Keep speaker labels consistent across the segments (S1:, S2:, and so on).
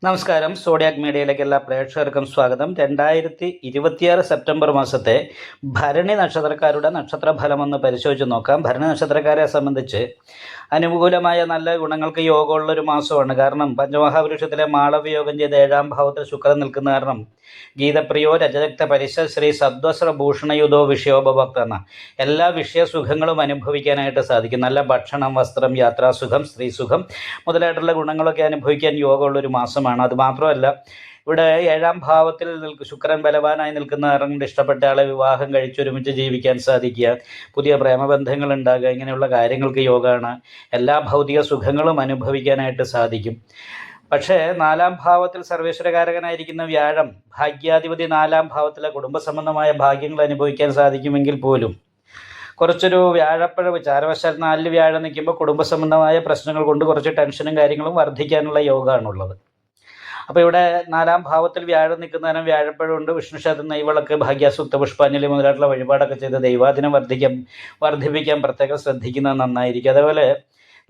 S1: നമസ്കാരം. സോഡിയാക് മീഡിയയിലേക്ക് എല്ലാ പ്രേക്ഷകർക്കും സ്വാഗതം. 2026 സെപ്റ്റംബർ മാസത്തെ ഭരണി നക്ഷത്രക്കാരുടെ നക്ഷത്രഫലമൊന്ന് പരിശോധിച്ച് നോക്കാം. ഭരണി നക്ഷത്രക്കാരെ സംബന്ധിച്ച് അനുകൂലമായ നല്ല ഗുണങ്ങൾക്ക് യോഗമുള്ളൊരു മാസമാണ്. കാരണം പഞ്ചമഹാപുരുഷത്തിലെ മാളവ്യോഗം ചെയ്ത് 7-ാം ഭാവത്തിൽ ശുക്രൻ നിൽക്കുന്ന കാരണം ഗീതപ്രിയോ രജരക്ത പരിശ ശ്രീ സദ്വസ്ര ഭൂഷണയുധോ വിഷയോപഭോക്ത എന്ന എല്ലാ വിഷയസുഖങ്ങളും അനുഭവിക്കാനായിട്ട് സാധിക്കും. നല്ല ഭക്ഷണം, വസ്ത്രം, യാത്രാസുഖം, സ്ത്രീസുഖം മുതലായിട്ടുള്ള ഗുണങ്ങളൊക്കെ അനുഭവിക്കാൻ യോഗമുള്ളൊരു മാസമാണ്. അതുമാത്രമല്ല, ഇവിടെ 7-ാം ഭാവത്തിൽ ശുക്രൻ ബലവാനായി നിൽക്കുന്ന കാരണം ഇഷ്ടപ്പെട്ട ആളെ വിവാഹം കഴിച്ചൊരുമിച്ച് ജീവിക്കാൻ സാധിക്കുക, പുതിയ പ്രേമബന്ധങ്ങൾ ഉണ്ടാകുക, ഇങ്ങനെയുള്ള കാര്യങ്ങൾക്ക് യോഗമാണ്. എല്ലാ ഭൗതിക സുഖങ്ങളും അനുഭവിക്കാനായിട്ട് സാധിക്കും. പക്ഷേ 4-ാം ഭാവത്തിൽ സർവേശ്വരകാരകനായിരിക്കുന്ന വ്യാഴം ഭാഗ്യാധിപതി 4-ാം ഭാവത്തിലെ കുടുംബസംബന്ധമായ ഭാഗ്യങ്ങൾ അനുഭവിക്കാൻ സാധിക്കുമെങ്കിൽ പോലും കുറച്ചൊരു വ്യാഴപ്പഴവ് ചാരവശാൽ 4-ൽ വ്യാഴം നിൽക്കുമ്പോൾ കുടുംബസംബന്ധമായ പ്രശ്നങ്ങൾ കൊണ്ട് കുറച്ച് ടെൻഷനും കാര്യങ്ങളും വർദ്ധിക്കാനുള്ള യോഗമാണുള്ളത്. അപ്പോൾ ഇവിടെ 4-ാം ഭാവത്തിൽ വ്യാഴം നിൽക്കുന്നതിനും വ്യാഴപ്പഴമുണ്ട്. വിഷ്ണുക്ഷേത്രം, നെയ്വിളക്ക്, ഭാഗ്യാസൂക്ത പുഷ്പാഞ്ജലി മുതലായിട്ടുള്ള വഴിപാടൊക്കെ ചെയ്ത് ദൈവാദിനം വർദ്ധിപ്പിക്കാൻ പ്രത്യേകം ശ്രദ്ധിക്കുന്നത് നന്നായിരിക്കും. അതേപോലെ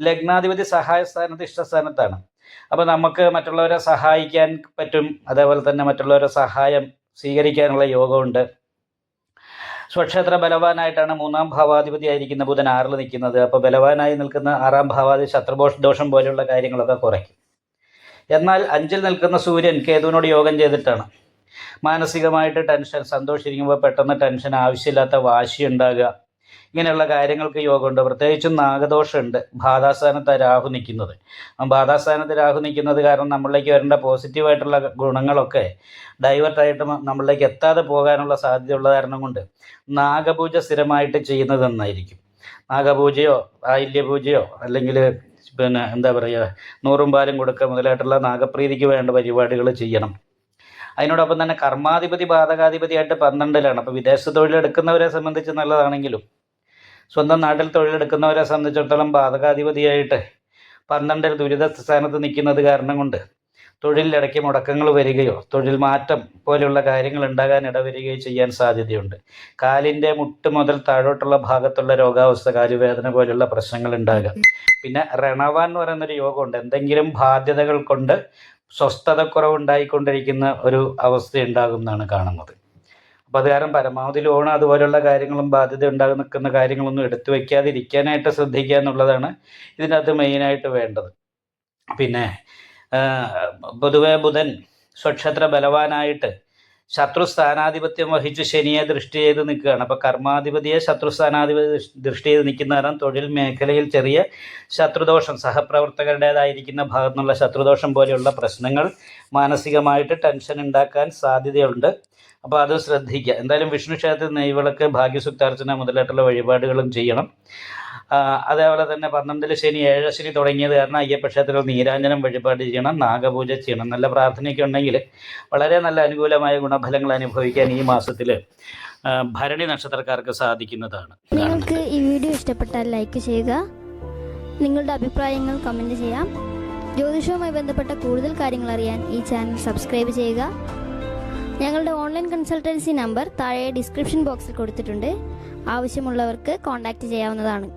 S1: ലഗ്നാധിപതി സഹായസ്ഥാനത്ത് ഇഷ്ടസ്ഥാനത്താണ്. അപ്പോൾ നമുക്ക് മറ്റുള്ളവരെ സഹായിക്കാൻ പറ്റും. അതേപോലെ തന്നെ മറ്റുള്ളവരെ സഹായം സ്വീകരിക്കാനുള്ള യോഗമുണ്ട്. സ്വക്ഷേത്ര ബലവാനായിട്ടാണ് 3-ാം ഭാവാധിപതി ആയിരിക്കുന്ന ബുധൻ 6-ൽ നിൽക്കുന്നത്. അപ്പോൾ ബലവാനായി നിൽക്കുന്ന 6-ാം ഭാവാധിപതി ശത്രുദോഷം പോലെയുള്ള കാര്യങ്ങളൊക്കെ കുറയ്ക്കും. എന്നാൽ 5-ൽ നിൽക്കുന്ന സൂര്യൻ കേതുവിനോട് യോഗം ചെയ്തിട്ടാണ്. മാനസികമായിട്ട് ടെൻഷൻ, സന്തോഷിച്ചിരിക്കുമ്പോൾ പെട്ടെന്ന് ടെൻഷൻ, ആവശ്യമില്ലാത്ത വാശി ഉണ്ടാകുക, ഇങ്ങനെയുള്ള കാര്യങ്ങൾക്ക് യോഗമുണ്ട്. പ്രത്യേകിച്ചും നാഗദോഷമുണ്ട്. ബാധാസ്ഥാനത്ത് രാഹു നിൽക്കുന്നത്. ബാധാസ്ഥാനത്ത് രാഹു നിൽക്കുന്നത് കാരണം നമ്മളിലേക്ക് വരേണ്ട പോസിറ്റീവായിട്ടുള്ള ഗുണങ്ങളൊക്കെ ഡൈവേർട്ടായിട്ട് നമ്മളിലേക്ക് എത്താതെ പോകാനുള്ള സാധ്യതയുള്ള കാരണം കൊണ്ട് നാഗപൂജ സ്ഥിരമായിട്ട് ചെയ്യുന്നത് നന്നായിരിക്കും. നാഗപൂജയോ ആയില്യപൂജയോ അല്ലെങ്കിൽ എന്താ പറയുക, 100 പാലും കൊടുക്കുക മുതലായിട്ടുള്ള നാഗപ്രീതിക്ക് വേണ്ട പരിപാടികൾ ചെയ്യണം. അതിനോടൊപ്പം തന്നെ കർമാധിപതി ബാധകാധിപതിയായിട്ട് 12-ലാണ്. അപ്പോൾ വിദേശ തൊഴിലെടുക്കുന്നവരെ സംബന്ധിച്ച് നല്ലതാണെങ്കിലും സ്വന്തം നാട്ടിൽ തൊഴിലെടുക്കുന്നവരെ സംബന്ധിച്ചിടത്തോളം ബാധകാധിപതിയായിട്ട് 12-ൽ ദുരിത സ്ഥാനത്ത് നിൽക്കുന്നത് കാരണം കൊണ്ട് തൊഴിലിടയ്ക്ക് മുടക്കങ്ങൾ വരികയോ തൊഴിൽ മാറ്റം പോലെയുള്ള കാര്യങ്ങൾ ഉണ്ടാകാൻ ഇടവരികയോ ചെയ്യാൻ സാധ്യതയുണ്ട്. കാലിൻ്റെ മുട്ട് മുതൽ താഴോട്ടുള്ള ഭാഗത്തുള്ള രോഗാവസ്ഥ, കാലുവേദന പോലെയുള്ള പ്രശ്നങ്ങൾ ഉണ്ടാകുക. പിന്നെ രണവാൻ എന്ന് പറയുന്നൊരു യോഗമുണ്ട്. എന്തെങ്കിലും ബാധ്യതകൾ കൊണ്ട് സ്വസ്ഥതക്കുറവുണ്ടായിക്കൊണ്ടിരിക്കുന്ന ഒരു അവസ്ഥ ഉണ്ടാകും എന്നാണ് കാണുന്നത്. അപ്പോൾ അത് കാരണം പരമാവധി ലോൺ അതുപോലെയുള്ള കാര്യങ്ങളും ബാധ്യത നിൽക്കുന്ന കാര്യങ്ങളൊന്നും എടുത്തു വയ്ക്കാതിരിക്കാനായിട്ട് ശ്രദ്ധിക്കുക എന്നുള്ളതാണ് ഇതിനകത്ത് മെയിനായിട്ട് വേണ്ടത്. പിന്നെ പൊതുവെ ബുധൻ സ്വക്ഷേത്ര ബലവാനായിട്ട് ശത്രുസ്ഥാനാധിപത്യം വഹിച്ച് ശനിയെ ദൃഷ്ടി ചെയ്ത് നിൽക്കുകയാണ്. അപ്പോൾ കർമാധിപതിയെ ശത്രുസ്ഥാനാധിപതി ദൃഷ്ടി ചെയ്ത് നിൽക്കുന്ന കാരണം തൊഴിൽ മേഖലയിൽ ചെറിയ ശത്രുദോഷം, സഹപ്രവർത്തകരുടേതായിരിക്കുന്ന ഭാഗത്തു നിന്നുള്ള ശത്രുദോഷം പോലെയുള്ള പ്രശ്നങ്ങൾ മാനസികമായിട്ട് ടെൻഷൻ ഉണ്ടാക്കാൻ സാധ്യതയുണ്ട്. അപ്പോൾ അത് ശ്രദ്ധിക്കുക. എന്തായാലും വിഷ്ണു ക്ഷേത്രത്തിൽ നെയ്വിളക്ക്, ഭാഗ്യസുക്താർച്ചന മുതലായിട്ടുള്ള വഴിപാടുകളും ചെയ്യണം. അതേപോലെ തന്നെ 12-ൽ ശനി, 7 ശനി തുടങ്ങിയത് കാരണം അയ്യപ്പ ക്ഷേത്രത്തിൽ നീരാഞ്ജനം വഴിപാട് ചെയ്യണം, നാഗപൂജ ചെയ്യണം. നല്ല പ്രാർത്ഥനയൊക്കെ ഉണ്ടെങ്കിൽ വളരെ നല്ല അനുകൂലമായ ഗുണഫലങ്ങൾ അനുഭവിക്കാൻ ഈ മാസത്തിൽ ഭരണി നക്ഷത്രക്കാർക്ക് സാധിക്കുന്നതാണ്.
S2: നിങ്ങൾക്ക് ഈ വീഡിയോ ഇഷ്ടപ്പെട്ടാൽ ലൈക്ക് ചെയ്യുക, നിങ്ങളുടെ അഭിപ്രായങ്ങൾ കമൻറ്റ് ചെയ്യാം. ജ്യോതിഷവുമായി ബന്ധപ്പെട്ട കൂടുതൽ കാര്യങ്ങൾ അറിയാൻ ഈ ചാനൽ സബ്സ്ക്രൈബ് ചെയ്യുക. ഞങ്ങളുടെ ഓൺലൈൻ കൺസൾട്ടൻസി നമ്പർ താഴെ ഡിസ്ക്രിപ്ഷൻ ബോക്സിൽ കൊടുത്തിട്ടുണ്ട്. ആവശ്യമുള്ളവർക്ക് കോൺടാക്റ്റ് ചെയ്യാവുന്നതാണ്.